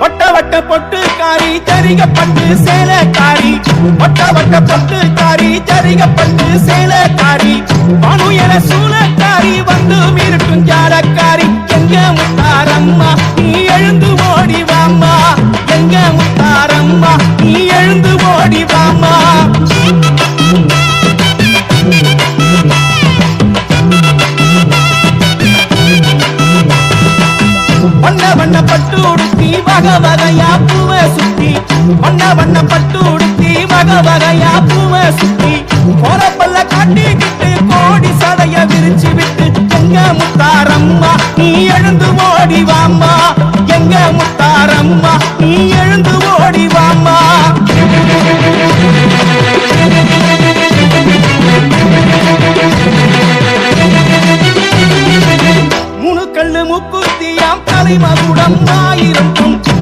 வட்ட வட்ட பொட்டுக்காரி ஜரிகப்பட்டு சேலக்காரி வட்ட வட்ட பொட்டுக்காரி ஜரிகப்பட்டு சேலக்காரி மனு என சூலக்காரி வந்து மிருட்டும் ஜாலக்காரி எங்க முத்தாரம்மா நீ எழுந்து ஓடி வாம்மா எங்க முத்தாரம்மா நீ எழுந்து ஓடி வாம்மா வண்ண வண்ண பட்டு உடுத்தி வக வகையா பூவை சுத்தி வண்ண வண்ண பட்டு உடுத்தி வக வகையா பூவை சுத்தி போறப்பல்ல காட்டிக்கிட்டு கோடி சடைய விரிச்சு விட்டு எங்க முத்தாரம்மா நீ எழுந்து ஓடி வாம்மா எங்க முத்தாரம்மா நீ